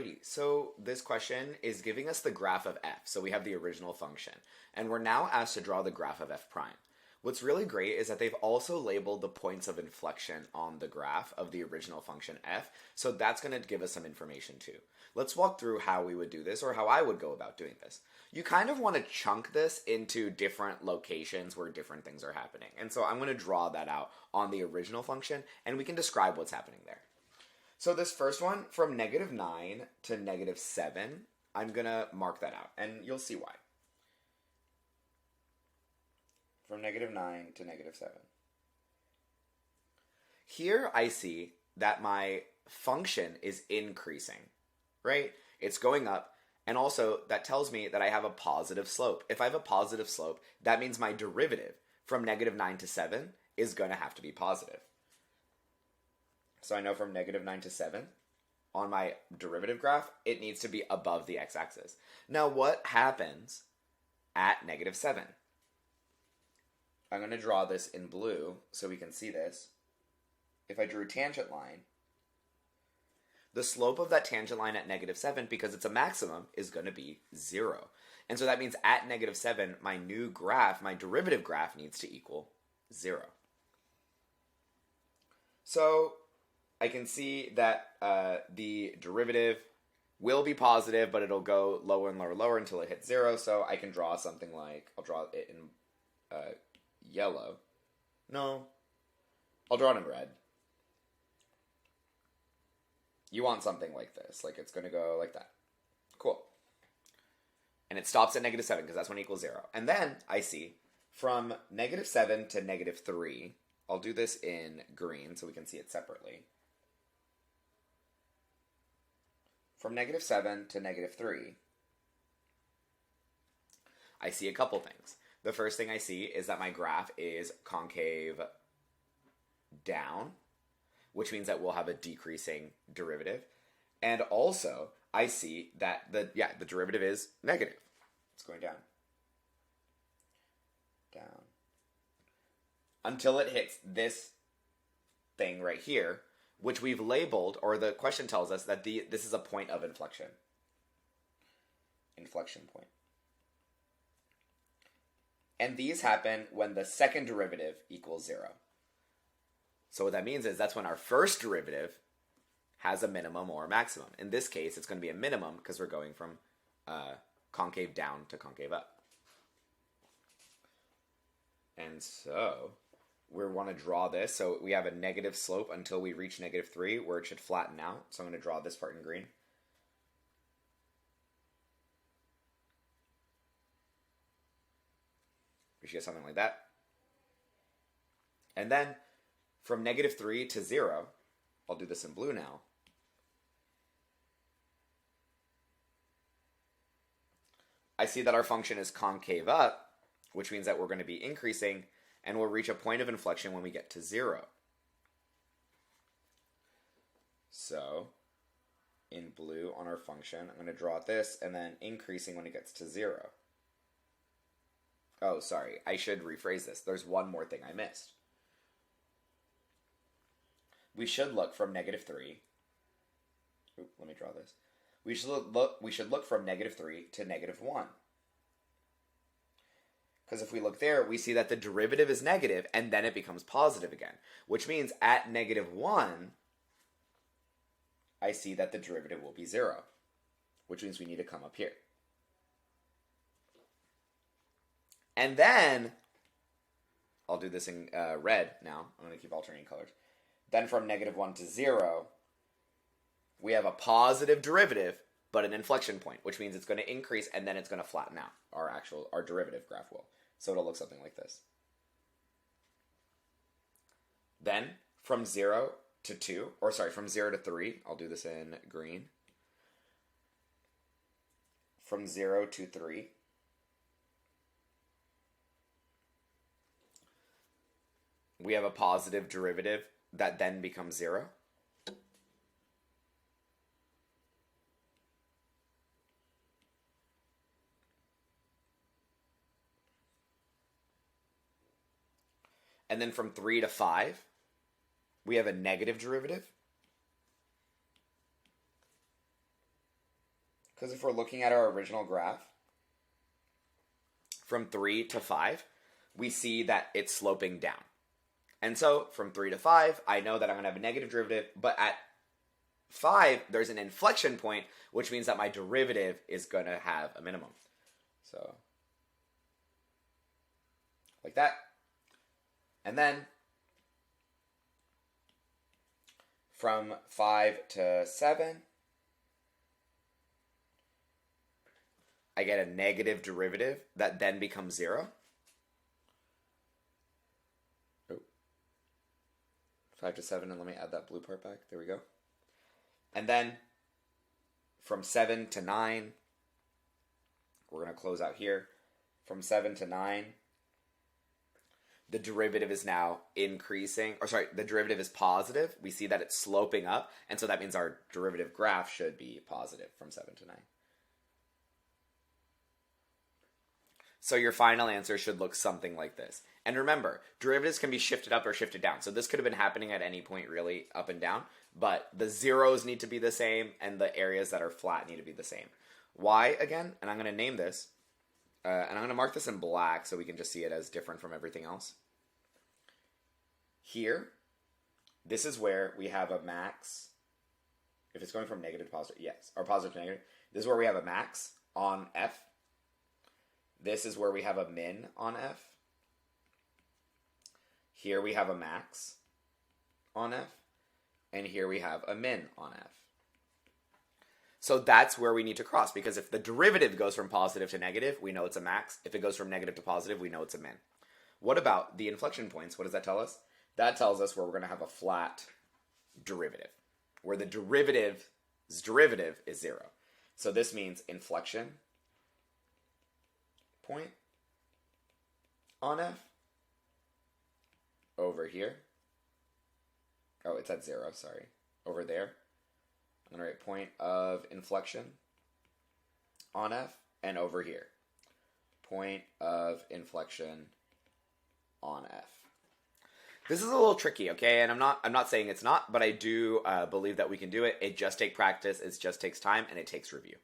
Alrighty, so this question is giving us the graph of f. So we have the original function, and we're now asked to draw the graph of f prime. What's really great is that they've also labeled the points of inflection on the graph of the original function f, so that's going to give us some information too. Let's walk through how we would do this, or how I would go about doing this. You kind of want to chunk this into different locations where different things are happening, and so I'm going to draw that out on the original function, and we can describe what's happening there. So this first one, from -9 to -7, I'm going to mark that out, and you'll see why. From -9 to -7. Here I see that my function is increasing, right? It's going up, and also that tells me that I have a positive slope. If I have a positive slope, that means my derivative from -9 to 7 is going to have to be positive. So I know from -9 to 7, on my derivative graph, it needs to be above the x-axis. Now what happens at -7? I'm going to draw this in blue so we can see this. If I drew a tangent line, the slope of that tangent line at -7, because it's a maximum, is going to be 0. And so that means at -7, my new graph, my derivative graph, needs to equal 0. So I can see that the derivative will be positive, but it'll go lower and lower and lower until it hits 0. So I can draw something like, I'll draw it in yellow. No, I'll draw it in red. You want something like this, like it's going to go like that. Cool. And it stops at -7 because that's when it equals 0. And then I see from -7 to -3, I'll do this in green so we can see it separately. From -7 to -3, I see a couple things. The first thing I see is that my graph is concave down, which means that we'll have a decreasing derivative. And also, I see that the derivative is negative. It's going down. Down. Until it hits this thing right here, which we've labeled, or the question tells us that this is a point of inflection. Inflection point. And these happen when the second derivative equals 0. So what that means is that's when our first derivative has a minimum or a maximum. In this case, it's going to be a minimum because we're going from concave down to concave up. And so we want to draw this. So we have a negative slope until we reach -3, where it should flatten out. So I'm going to draw this part in green. We should get something like that. And then from -3 to 0, I'll do this in blue now. I see that our function is concave up, which means that we're going to be increasing, and we'll reach a point of inflection when we get to 0. So in blue on our function, I'm going to draw this, and then increasing when it gets to 0. Oh, sorry, I should rephrase this. There's one more thing I missed. We should look from -3. Let me draw this. We should look from -3 to -1. Because if we look there, we see that the derivative is negative, and then it becomes positive again. Which means at -1, I see that the derivative will be 0. Which means we need to come up here. And then, I'll do this in red now. I'm going to keep alternating colors. Then from -1 to 0, we have a positive derivative, but an inflection point, which means it's going to increase and then it's going to flatten out. Our derivative graph will. So it'll look something like this. Then from 0 to 2, or sorry, from 0 to 3, I'll do this in green. From 0 to 3, we have a positive derivative that then becomes 0. And then from 3 to 5, we have a negative derivative. Because if we're looking at our original graph, from 3 to 5, we see that it's sloping down. And so from 3 to 5, I know that I'm going to have a negative derivative, but at 5, there's an inflection point, which means that my derivative is going to have a minimum. So, like that. And then, from 5 to 7, I get a negative derivative that then becomes 0. 5 to 7, and let me add that blue part back. There we go. And then from 7 to 9, we're going to close out here. From 7 to 9, the derivative is now increasing, or sorry, the derivative is positive. We see that it's sloping up, and so that means our derivative graph should be positive from 7 to 9. So your final answer should look something like this. And remember, derivatives can be shifted up or shifted down. So this could have been happening at any point, really, up and down. But the zeros need to be the same, and the areas that are flat need to be the same. Why, again? And I'm going to name this. And I'm going to mark this in black so we can just see it as different from everything else. Here, this is where we have a max. If it's going from negative to positive, yes. Or positive to negative. This is where we have a max on F. This is where we have a min on F. Here we have a max on F. And here we have a min on F. So that's where we need to cross, because if the derivative goes from positive to negative, we know it's a max. If it goes from negative to positive, we know it's a min. What about the inflection points? What does that tell us? That tells us where we're going to have a flat derivative, where the derivative's derivative is 0. So this means inflection point on F over here. Oh, it's at 0, sorry. Over there. I'm going to write point of inflection on F, and over here. Point of inflection on F. This is a little tricky, okay? And I'm not saying it's not, but I do believe that we can do it. It just takes practice, it just takes time, and it takes review.